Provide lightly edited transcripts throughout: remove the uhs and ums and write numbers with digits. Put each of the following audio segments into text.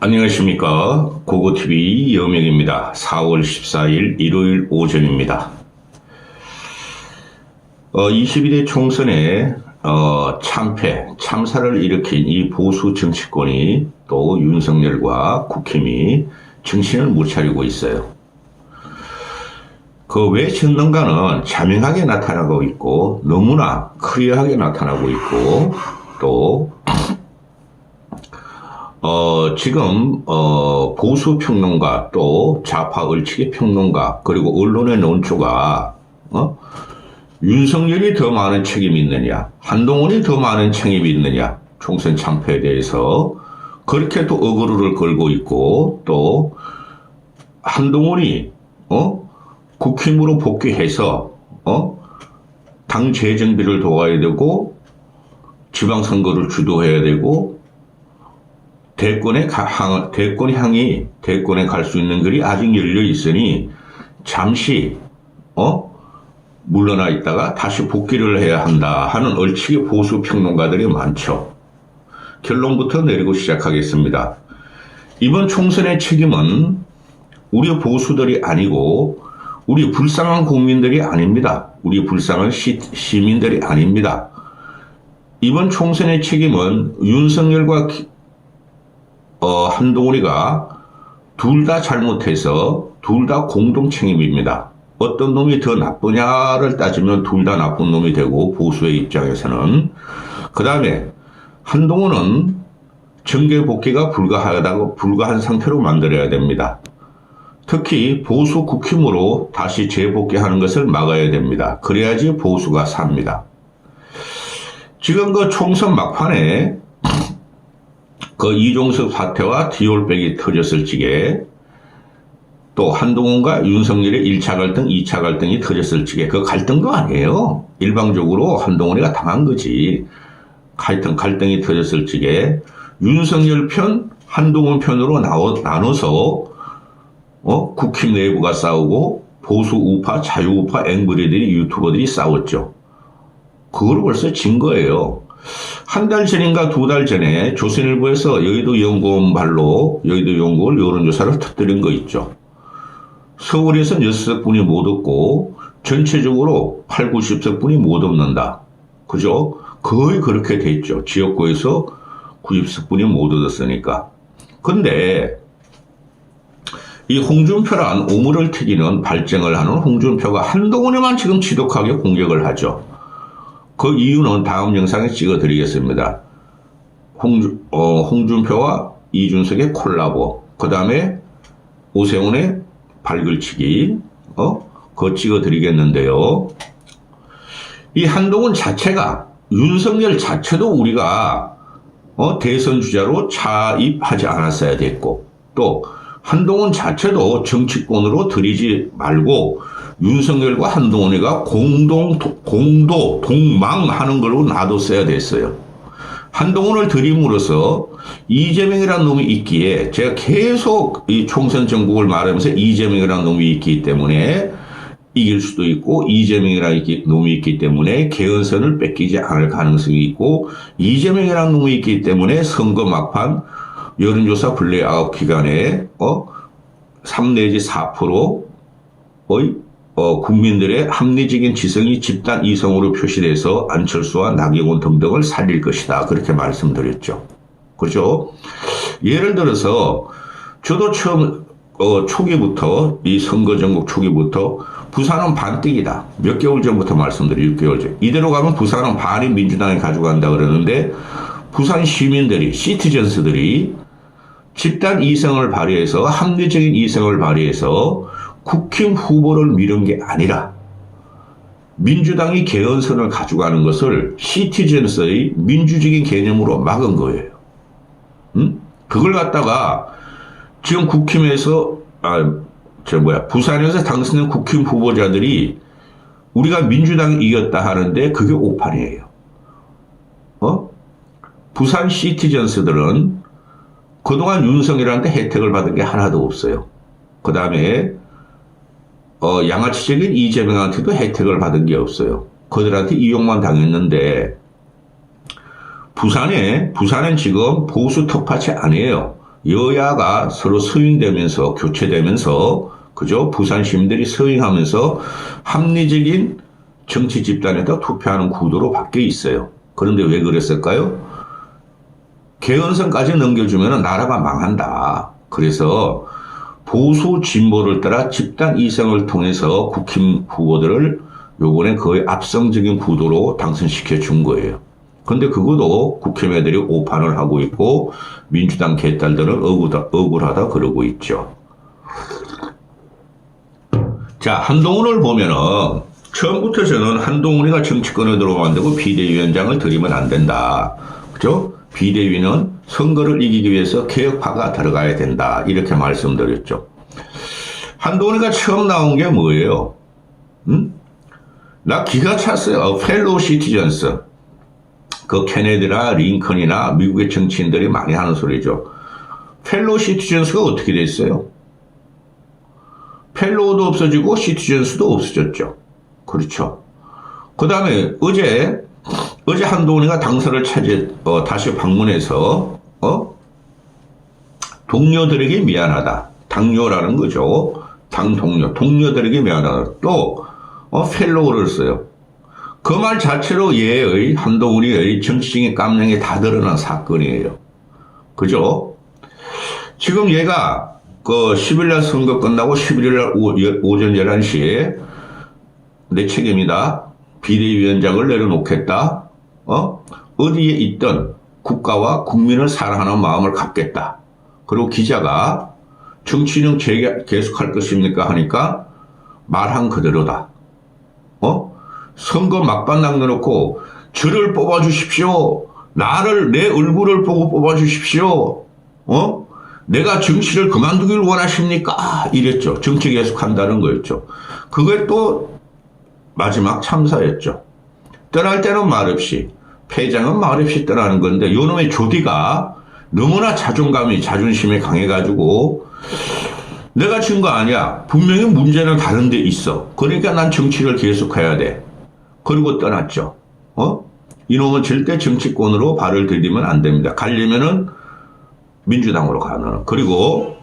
안녕하십니까. 고고TV 여명입니다. 4월 14일 일요일 오전입니다. 22대 총선에 참사를 일으킨 이 보수 정치권이 또 윤석열과 국힘이 정신을 못 차리고 있어요. 왜 졌는가는 자명하게 나타나고 있고 너무나 클리어하게 나타나고 있고 또 지금 보수 평론가 또 좌파 얼치기 평론가 그리고 언론의 논조가 윤석열이 더 많은 책임이 있느냐 한동훈이 더 많은 책임이 있느냐 총선 참패에 대해서 그렇게 또 어그로를 걸고 있고 또 한동훈이 국힘으로 복귀해서 당 재정비를 도와야 되고 지방선거를 주도해야 되고 대권에 갈 수 있는 길이 아직 열려 있으니 잠시 물러나 있다가 다시 복귀를 해야 한다 하는 얼치기 보수 평론가들이 많죠. 결론부터 내리고 시작하겠습니다. 이번 총선의 책임은 우리 보수들이 아니고 우리 불쌍한 국민들이 아닙니다. 우리 불쌍한 시민들이 아닙니다. 이번 총선의 책임은 윤석열과 한동훈이가 둘 다 잘못해서 둘 다 공동 책임입니다. 어떤 놈이 더 나쁘냐를 따지면 둘 다 나쁜 놈이 되고 보수의 입장에서는 그 다음에 한동훈은 정계 복귀가 불가한 상태로 만들어야 됩니다. 특히 보수 국힘으로 다시 재복귀하는 것을 막아야 됩니다. 그래야지 보수가 삽니다. 지금 총선 막판에 이종석 사태와 디올백이 터졌을 적에 또 한동훈과 윤석열의 1차 갈등, 2차 갈등이 터졌을 적에 그 갈등도 아니에요. 일방적으로 한동훈이가 당한 거지. 갈등이 터졌을 적에 윤석열 편, 한동훈 편으로 나눠서 국힘 내부가 싸우고 보수 우파, 자유우파 앵브리들이 유튜버들이 싸웠죠. 그걸 벌써 진 거예요. 한 달 전인가 두 달 전에 조선일보에서 여의도 연구원 발로 여의도 연구원 여론조사를 터뜨린 거 있죠. 서울에서는 6석분이 못 얻고 전체적으로 8, 90석분이 못 얻는다. 그죠? 거의 그렇게 됐죠. 지역구에서 90석분이 못 얻었으니까. 근데 이 홍준표란 오물을 튀기는 발쟁을 하는 홍준표가 한동훈에만 지금 지독하게 공격을 하죠. 그 이유는 다음 영상에 찍어드리겠습니다. 홍준표와 이준석의 콜라보, 그 다음에 오세훈의 발글치기, 그거 찍어드리겠는데요. 이 한동훈 자체가, 윤석열 자체도 우리가 대선 주자로 차입하지 않았어야 됐고, 또 한동훈 자체도 정치권으로 들이지 말고 윤석열과 한동훈이가 동망하는 걸로 놔뒀어야 됐어요. 한동훈을 들임으로써 이재명이라는 놈이 있기에 제가 계속 이 총선 전국을 말하면서 이재명이라는 놈이 있기 때문에 이길 수도 있고 이재명이라는 놈이 있기 때문에 개헌선을 뺏기지 않을 가능성이 있고 이재명이라는 놈이 있기 때문에 선거 막판 여론조사 블랙아웃 기간에 3 내지 4%의 국민들의 합리적인 지성이 집단 이성으로 표시돼서 안철수와 나경원 등등을 살릴 것이다. 그렇게 말씀드렸죠. 그렇죠? 예를 들어서 저도 처음 초기부터 이 선거 전국 초기부터 부산은 반띵이다. 몇 개월 전부터 말씀드린 6개월 전. 이대로 가면 부산은 반이 민주당이 가져간다 그러는데 부산 시민들이 시티즌스들이 집단 이성을 발휘해서 합리적인 이성을 발휘해서 국힘 후보를 미룬 게 아니라 민주당이 개헌선을 가져가는 것을 시티즌스의 민주적인 개념으로 막은 거예요. 그걸 갖다가 지금 국힘에서 부산에서 당선된 국힘 후보자들이 우리가 민주당이 이겼다 하는데 그게 오판이에요. 부산 시티즌스들은 그동안 윤석열한테 혜택을 받은 게 하나도 없어요. 그 다음에 양아치적인 이재명한테도 혜택을 받은 게 없어요. 그들한테 이용만 당했는데 부산은 지금 보수 텃밭이 아니에요. 여야가 서로 서윙되면서 교체되면서 그죠? 부산 시민들이 서윙하면서 합리적인 정치 집단에다 투표하는 구도로 바뀌어 있어요. 그런데 왜 그랬을까요? 개헌선까지 넘겨주면 나라가 망한다. 그래서 보수 진보를 따라 집단 이성을 통해서 국힘 후보들을 요번에 거의 압승적인 구도로 당선시켜 준 거예요. 근데 그것도 국힘 애들이 오판을 하고 있고 민주당 개딸들은 억울하다 그러고 있죠. 자, 한동훈을 보면은 처음부터 저는 한동훈이가 정치권에 들어오면 안 되고 비대위원장을 들이면 안 된다. 그죠? 비대위는 선거를 이기기 위해서 개혁파가 들어가야 된다. 이렇게 말씀드렸죠. 한동훈이가 처음 나온 게 뭐예요? 나 기가 찼어요. 펠로우 시티즌스. 그 케네디나 링컨이나 미국의 정치인들이 많이 하는 소리죠. 펠로우 시티즌스가 어떻게 됐어요? 펠로우도 없어지고 시티즌스도 없어졌죠. 그렇죠. 그 다음에 어제 한동훈이가 당선을 다시 방문해서 동료들에게 미안하다. 당뇨라는 거죠. 동료들에게 미안하다. 또 펠로우를 써요. 그 말 자체로 한동훈이의 정치적인 깜냥이 다 드러난 사건이에요. 그죠? 지금 얘가 그 10일날 선거 끝나고 11일날 오전 11시에 내 책임이다. 비대위원장을 내려놓겠다. 어디에 있던 국가와 국민을 사랑하는 마음을 갖겠다. 그리고 기자가 정치인은 계속할 것입니까? 하니까 말한 그대로다. 선거 막판 남겨놓고 저를 뽑아주십시오. 내 얼굴을 보고 뽑아주십시오. 내가 정치를 그만두길 원하십니까? 이랬죠. 정치 계속한다는 거였죠. 그게 또 마지막 참사였죠. 떠날 때는 말없이, 패장은 말없이 떠나는 건데 요놈의 조디가 너무나 자존심이 강해가지고 내가 진 거 아니야. 분명히 문제는 다른 데 있어. 그러니까 난 정치를 계속해야 돼. 그리고 떠났죠. 이놈은 절대 정치권으로 발을 들이면 안 됩니다. 가려면은 민주당으로 가는. 그리고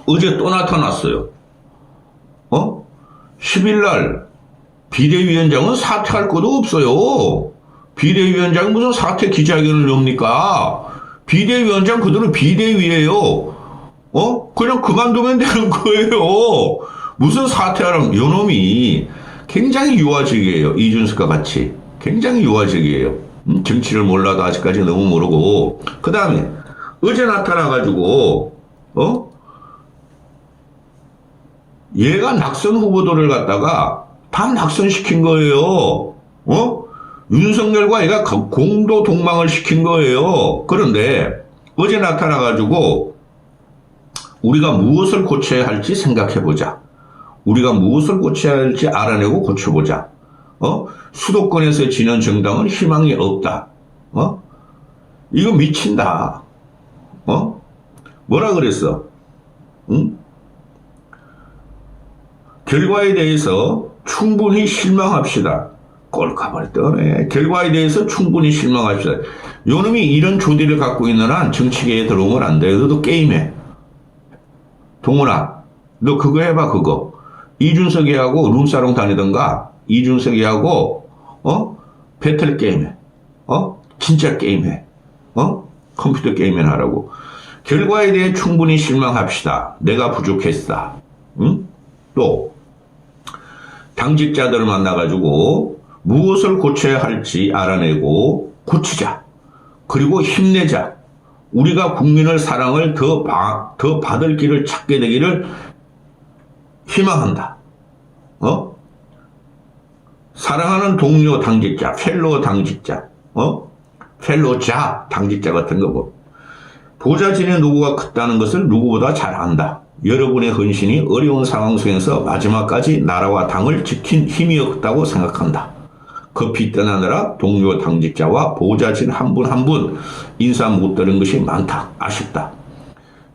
어제 또 나타났어요. 10일날 비대위원장은 사퇴할 것도 없어요. 비대위원장은 무슨 사퇴 기자회견을 엽니까? 비대위원장 그대로 비대위예요. 그냥 그만두면 되는 거예요. 무슨 사퇴하라는 요놈이 굉장히 유아적이에요. 이준석과 같이. 굉장히 유아적이에요. 정치를 몰라도 아직까지 너무 모르고. 그 다음에 어제 나타나가지고 얘가 낙선 후보들을 갖다가 다 낙선시킨 거예요. 윤석열과 얘가 공도 동망을 시킨 거예요. 그런데 어제 나타나가지고 우리가 무엇을 고쳐야 할지 생각해보자. 우리가 무엇을 고쳐야 할지 알아내고 고쳐보자. 수도권에서 지는 정당은 희망이 없다. 이거 미친다. 뭐라 그랬어? 결과에 대해서 충분히 실망합시다. 꼴까발 떠네. 결과에 대해서 충분히 실망합시다. 요놈이 이런 조디를 갖고 있는 한 정치계에 들어오면 안 돼. 너도 게임해. 동훈아, 너 그거 해봐, 그거. 이준석이하고 룸사롱 다니던가, 이준석이하고, 배틀 게임해. 진짜 게임해. 컴퓨터 게임이나 하라고. 결과에 대해 충분히 실망합시다. 내가 부족했다. 또, 당직자들을 만나가지고 무엇을 고쳐야 할지 알아내고 고치자. 그리고 힘내자. 우리가 국민의 사랑을 더 받을 길을 찾게 되기를 희망한다. 사랑하는 동료 당직자, 펠로우 당직자, 펠로우자 당직자 같은 거 뭐. 보좌진의 노고가 크다는 것을 누구보다 잘 안다. 여러분의 헌신이 어려운 상황 속에서 마지막까지 나라와 당을 지킨 힘이었다고 생각한다. 급히 떠나느라 동료 당직자와 보좌진 한 분 한 분 인사 못 들은 것이 많다. 아쉽다.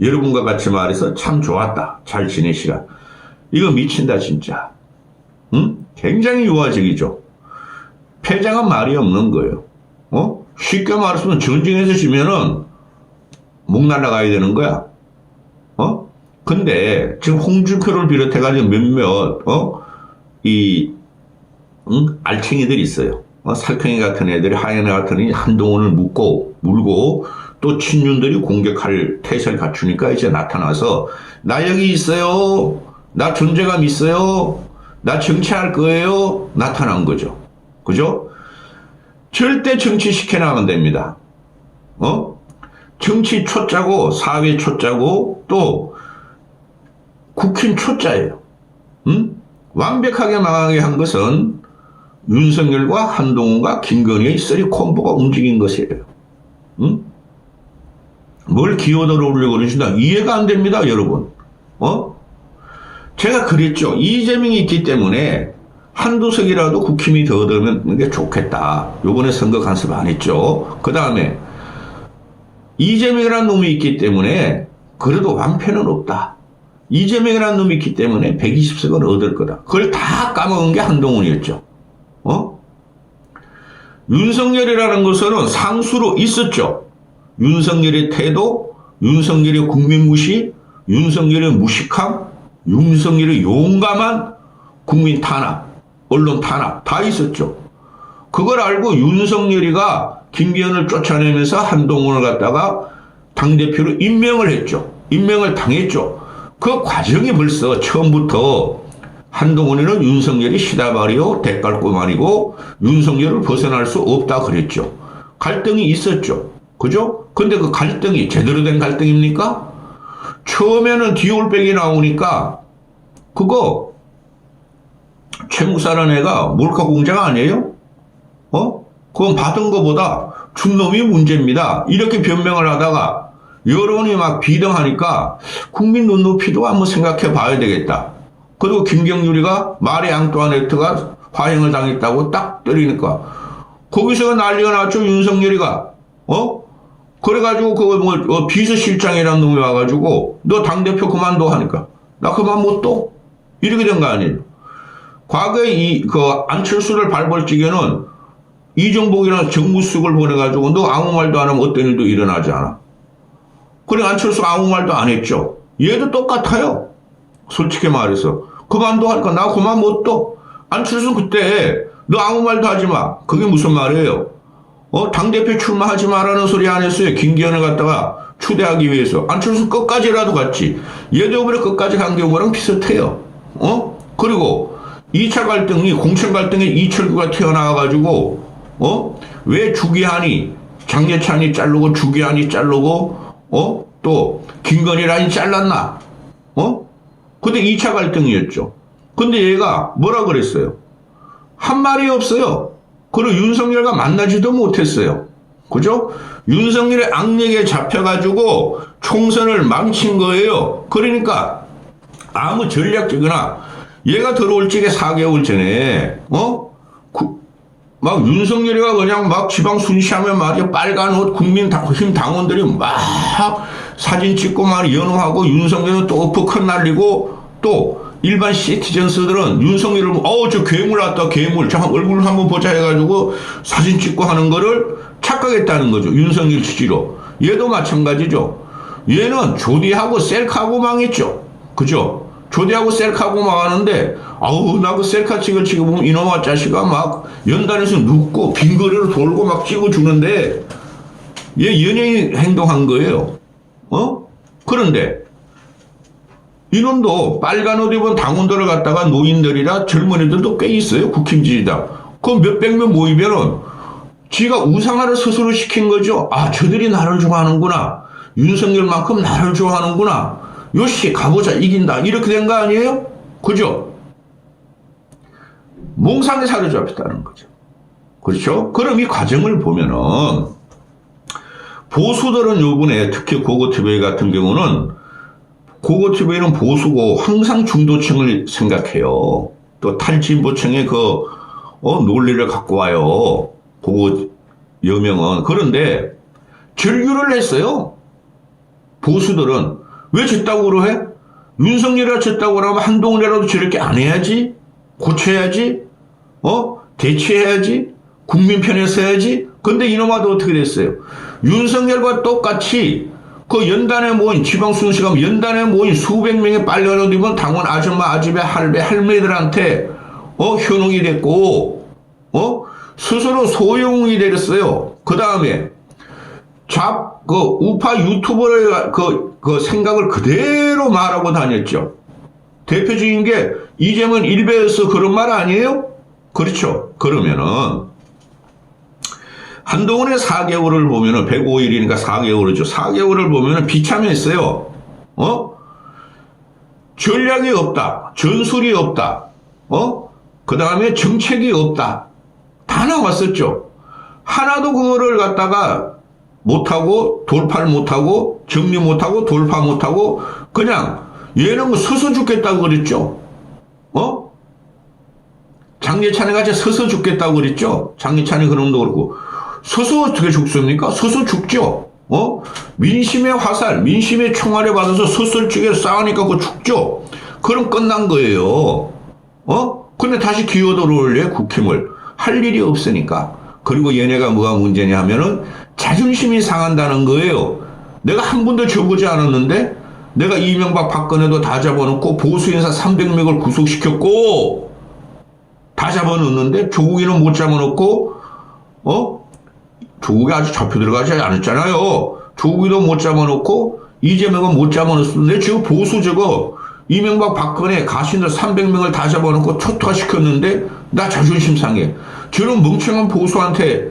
여러분과 같이 말해서 참 좋았다. 잘 지내시라. 이거 미친다 진짜. 굉장히 유아적이죠. 패장은 말이 없는 거예요. 쉽게 말해서 전쟁에서 지면은 목 날라가야 되는 거야. 근데 지금 홍준표를 비롯해가지고 몇몇 알챙이들이 있어요. 살쾡이 같은 애들이 하얀애 같은 애들이 한동훈을 물고 또 친윤들이 공격할 태세를 갖추니까 이제 나타나서 나 여기 있어요. 나 존재감 있어요. 나 정치할 거예요. 나타난 거죠. 그죠? 절대 정치 시켜나가면 안 됩니다. 정치 초짜고 사회 초짜고 또 국힘 초짜예요. 완벽하게 망하게 한 것은 윤석열과 한동훈과 김건희의 쓰리 콤보가 움직인 것이에요. 뭘 기어들어 오려고 그러신다. 이해가 안 됩니다, 여러분. 제가 그랬죠. 이재명이 있기 때문에 한두 석이라도 국힘이 더 얻으면 게 좋겠다. 요번에 선거 간섭 안 했죠. 그 다음에 이재명이라는 놈이 있기 때문에 그래도 완패는 없다. 이재명이라는 놈이 있기 때문에 120석을 얻을 거다. 그걸 다 까먹은 게 한동훈이었죠. 윤석열이라는 것은 상수로 있었죠. 윤석열의 태도, 윤석열의 국민 무시, 윤석열의 무식함, 윤석열의 용감한 국민 탄압, 언론 탄압 다 있었죠. 그걸 알고 윤석열이가 김기현을 쫓아내면서 한동훈을 갖다가 당대표로 임명을 했죠. 임명을 당했죠. 그 과정이 벌써 처음부터 한동훈이는 윤석열이 시다발이요 대깔꼬만이고 윤석열을 벗어날 수 없다 그랬죠. 갈등이 있었죠. 그죠? 근데 그 갈등이 제대로 된 갈등입니까? 처음에는 디올백이 나오니까 그거 최묵사라는 애가 몰카 공장 아니에요? 그건 받은 거보다 준 놈이 문제입니다. 이렇게 변명을 하다가 여론이 막 비등하니까 국민 눈높이도 한번 생각해 봐야 되겠다. 그리고 김경률이가 마리 앙뚜아네트가 화형을 당했다고 딱 때리니까 거기서 난리가 났죠. 윤석열이가 그래가지고 그거 비서실장이라는 놈이 와가지고 너 당대표 그만둬 하니까 나 그만 못 둬. 이렇게 된 거 아니에요. 과거에 안철수를 발벌찌개는 이정복이라는 정무수석을 보내가지고 너 아무 말도 안 하면 어떤 일도 일어나지 않아. 그래 안철수가 아무 말도 안 했죠. 얘도 똑같아요. 솔직히 말해서. 그만둬 하니까 나 그만 못 둬. 안철수는 그때 너 아무 말도 하지 마. 그게 무슨 말이에요? 당대표 출마하지 마라는 소리 안 했어요. 김기현을 갖다가 추대하기 위해서. 안철수 끝까지라도 갔지. 얘도 그래 끝까지 간 경우랑 비슷해요. 그리고 2차 갈등이 공천 갈등에 이철구가 튀어나와가지고 왜 주기한이 장례찬이 자르고 주기한이 자르고 또 김건희 라인 잘랐나? 근데 2차 갈등이었죠. 근데 얘가 뭐라 그랬어요? 한 말이 없어요. 그리고 윤석열과 만나지도 못했어요. 그죠? 윤석열의 악력에 잡혀가지고 총선을 망친 거예요. 그러니까 아무 전략적이나 얘가 들어올 적에 4개월 전에 막 윤석열이가 그냥 막 지방 순시하면 말이야 빨간 옷 국민힘 당원들이 막 사진 찍고 막 연호하고 윤석열은 또 어퍼컷 날리고 또 일반 시티즌스들은 윤석열을 저 괴물 왔다 괴물 자 얼굴 한번 보자 해가지고 사진 찍고 하는 거를 착각했다는 거죠. 윤석열 취지로. 얘도 마찬가지죠. 얘는 조디하고 셀카하고 망했죠. 그죠? 조디하고 셀카하고 망하는데 나 그 셀카 찍어 보면 이놈아 자식아 막 연단에서 눕고 빙거리를 돌고 막 찍어주는데 얘 연예인 행동한 거예요. 그런데 이놈도 빨간 옷 입은 당원들을 갖다가 노인들이라 젊은이들도 꽤 있어요. 국힘 지지자. 그럼 몇백 명 모이면은 지가 우상화를 스스로 시킨 거죠. 저들이 나를 좋아하는구나. 윤석열만큼 나를 좋아하는구나. 요시 가보자 이긴다. 이렇게 된 거 아니에요? 그죠? 몽상에 사로잡혔다는 거죠. 그렇죠? 그럼 이 과정을 보면은 보수들은 요번에 특히 고고TV 같은 경우는 고고TV는 보수고 항상 중도층을 생각해요. 또 탈진보층의 논리를 갖고 와요. 고고 여명은. 그런데 절규를 했어요. 보수들은. 왜 저따구로 해? 윤석열이가 저따구로 하면 한동훈이라도 저렇게 안 해야지? 고쳐야지? 대체해야지? 국민 편에 서야지? 근데 이놈아도 어떻게 됐어요? 윤석열과 똑같이 그 연단에 모인 지방순시가 연단에 모인 수백 명의 빨간옷 입은 당원 아줌마 아집에 할배 할매들한테 현혹이 됐고 스스로 소용이 되었어요. 그 다음에 우파 유튜버의 그 생각을 그대로 말하고 다녔죠. 대표적인 게 이재명 일베에서 그런 말 아니에요? 그렇죠. 그러면은 한동훈의 4개월을 보면은 105일이니까 4개월이죠. 4개월을 보면은 비참했어요. 전략이 없다. 전술이 없다. 그 다음에 정책이 없다. 다 나왔었죠. 하나도 그거를 갖다가 못하고 돌파를 못하고 정리 못하고 돌파 못하고 그냥 얘는 뭐 서서 죽겠다고 그랬죠. 장례찬에 같이 서서 죽겠다고 그랬죠. 장례찬이 그놈도 그렇고 서서 어떻게 죽습니까? 서서 죽죠. 민심의 화살, 민심의 총알에 받아서 서설쪽에 싸우니까 그거 죽죠. 그럼 끝난 거예요. 근데 다시 기어들어올래 국힘을 할 일이 없으니까. 그리고 얘네가 뭐가 문제냐 하면은 자존심이 상한다는 거예요. 내가 한 번도 져보지 않았는데 내가 이명박 박근혜도 다 잡아놓고 보수인사 300명을 구속시켰고 다 잡아놓는데 조국이는 못 잡아놓고 조국이 아직 잡혀 들어가지 않았잖아요. 조국이도 못 잡아놓고 이재명은 못 잡아놓았는데 지금 보수 저거 이명박 박근혜 가신들 300명을 다 잡아놓고 초토화시켰는데 나 자존심 상해. 저런 멍청한 보수한테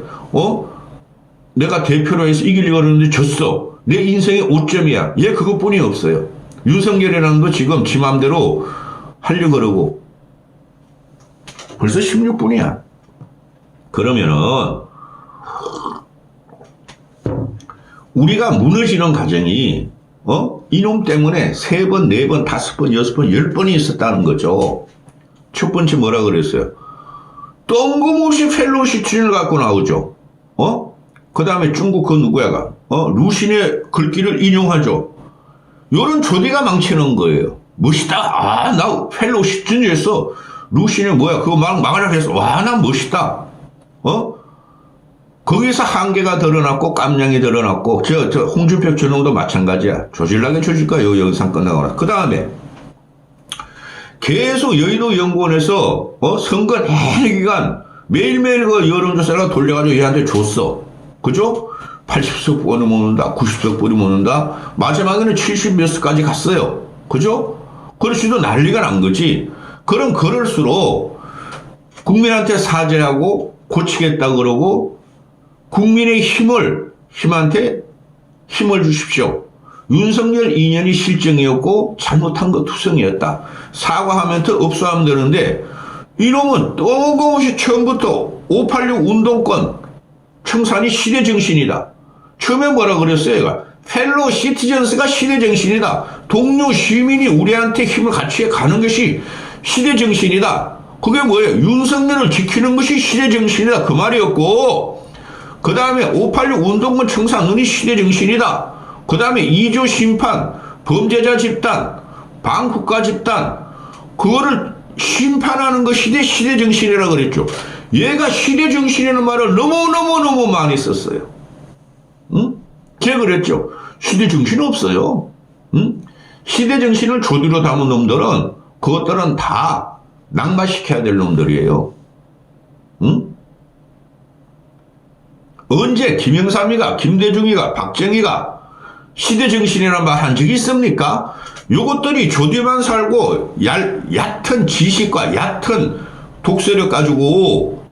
내가 대표로 해서 이기려고 그러는데 졌어. 내 인생의 오점이야. 얘 그것뿐이 없어요. 윤석열이라는 거 지금 지 맘대로 하려고 그러고 벌써 16분이야. 그러면은 우리가 무너지는 과정이 이놈 때문에 3번, 4번, 5번, 6번, 10번이 있었다는 거죠. 첫 번째 뭐라 그랬어요? 뜬금없이 펠로시 추진을 갖고 나오죠. 그 다음에 중국 그 누구야가 루신의 글귀를 인용하죠. 요런 조디가 망치는 거예요. 멋있다. 나 펠로시 추진했어. 루신의 뭐야 그거 막으라 그랬어. 와, 난 멋있다. 거기서 한계가 드러났고 깜냥이 드러났고 저 홍준표 저놈도 마찬가지야. 조질라게 조질 거야. 영상 끝나거나. 그 다음에 계속 여의도 연구원에서 선거 내내 기간 매일매일 그 여론조사를 돌려가지고 얘한테 줬어. 그죠? 80석 뿌리 모는다. 90석 뿌리 모는다. 마지막에는 70몇 석까지 갔어요. 그죠? 그렇지도 난리가 난 거지. 그럼 그럴수록 국민한테 사죄하고 고치겠다 그러고 국민의 힘한테 힘을 주십시오. 윤석열 2년이 실정이었고 잘못한 거 투성이었다. 사과하면 더 업소하면 되는데 이놈은 뜬금없이 처음부터 586 운동권 청산이 시대정신이다. 처음에 뭐라 그랬어요? 얘가 펠로 시티즌스가 시대정신이다. 동료 시민이 우리한테 힘을 같이 가는 것이 시대정신이다. 그게 뭐예요? 윤석열을 지키는 것이 시대정신이다. 그 말이었고 그 다음에 586 운동권 청산론이 시대정신이다. 그 다음에 2조 심판, 범죄자 집단, 반국가 집단 그거를 심판하는 것이 시대정신이라고 그랬죠. 얘가 시대정신이라는 말을 너무 많이 썼어요. 응? 제가 그랬죠. 시대정신 없어요. 응? 시대정신을 조디로 담은 놈들은 그것들은 다 낙마시켜야 될 놈들이에요. 응? 언제 김영삼이가, 김대중이가, 박정희가 시대정신이란 말 한 적이 있습니까? 요것들이 조디만 살고 얕은 지식과 얕은 독서력 가지고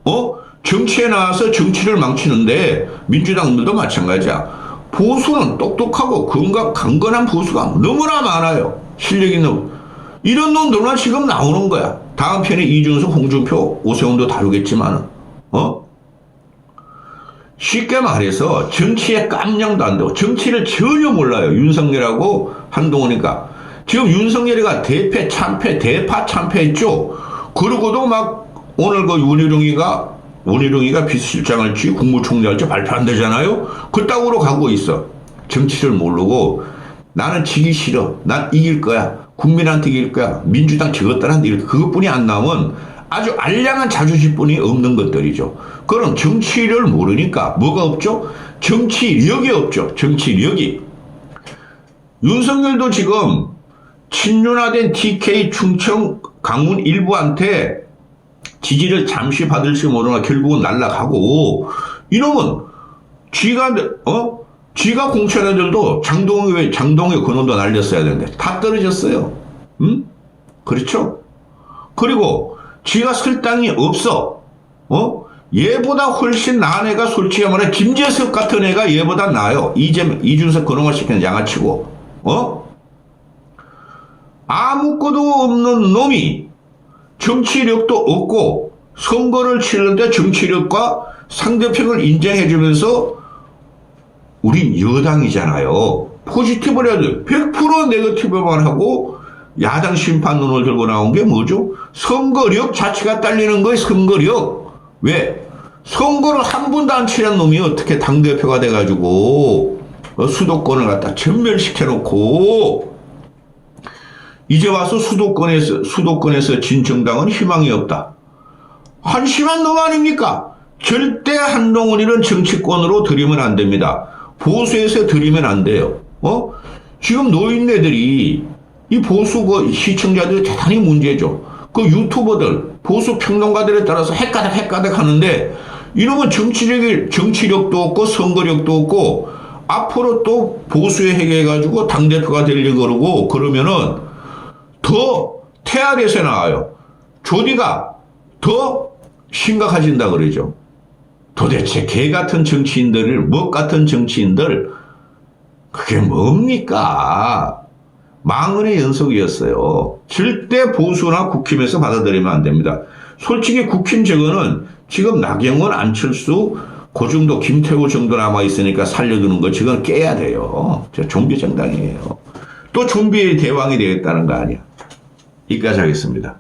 정치에 나와서 정치를 망치는데 민주당들도 마찬가지야. 보수는 똑똑하고 강건한 보수가 너무나 많아요. 실력 있는 이런 놈들만 지금 나오는 거야. 다음 편에 이준석, 홍준표, 오세훈도 다루겠지만 쉽게 말해서 정치에 깜냥도 안 되고 정치를 전혀 몰라요. 윤석열하고 한동훈이니까. 지금 윤석열이가 대파 참패했죠. 그러고도 막 오늘 그 원희룡이가 비서실장을 할지 국무총리 할지 발표 안 되잖아요. 그따구로 가고 있어. 정치를 모르고 나는 지기 싫어. 난 이길 거야. 국민한테 이길 거야. 민주당 저것들한테 이길 거야. 그것뿐이 안 나오면 아주 알량한 자존심뿐이 없는 것들이죠. 그럼 정치를 모르니까 뭐가 없죠? 정치력이 없죠. 정치력이. 윤석열도 지금 친윤화된 TK 충청 강훈 일부한테 지지를 잠시 받을지 모르나 결국은 날아가고, 이놈은 쥐가 공천 애들도 장동의 근원도 날렸어야 되는데 다 떨어졌어요. 응? 그렇죠? 그리고 쥐가 쓸 땅이 없어. 얘보다 훨씬 나은 애가 솔직히 말해 김재석 같은 애가 얘보다 나아요. 이준석 근원을 시키는 양아치고. 아무것도 없는 놈이 정치력도 없고 선거를 치르는데 정치력과 상대편을 인정해주면서 우린 여당이잖아요. 포지티브를 해야 돼. 100% 네거티브만 하고 야당 심판론을 들고 나온 게 뭐죠? 선거력 자체가 딸리는 거예요. 선거력. 왜? 선거를 한 번도 안 치른 놈이 어떻게 당대표가 돼가지고 수도권을 갖다 전멸시켜놓고 이제 와서 수도권에서 진정당은 희망이 없다. 한심한 놈 아닙니까? 절대 한동훈이는 정치권으로 들이면 안 됩니다. 보수에서 들이면 안 돼요. 지금 노인네들이 이 보수 시청자들이 대단히 문제죠. 그 유튜버들, 보수 평론가들에 따라서 헷가닥 하는데 이놈은 정치력도 없고 선거력도 없고 앞으로 또 보수에 해결해가지고 당대표가 되려고 그러고 그러면은 더 태아에서 나와요. 조디가 더 심각해진다 그러죠. 도대체 개 같은 정치인들, 먹 같은 정치인들, 그게 뭡니까? 망언의 연속이었어요. 절대 보수나 국힘에서 받아들이면 안 됩니다. 솔직히 국힘 저거는 지금 나경원, 안철수, 그 정도 김태우 정도 남아있으니까 살려두는 거 저건 깨야 돼요. 저 좀비 정당이에요. 또 좀비의 대왕이 되겠다는 거 아니야. 여기까지 하겠습니다.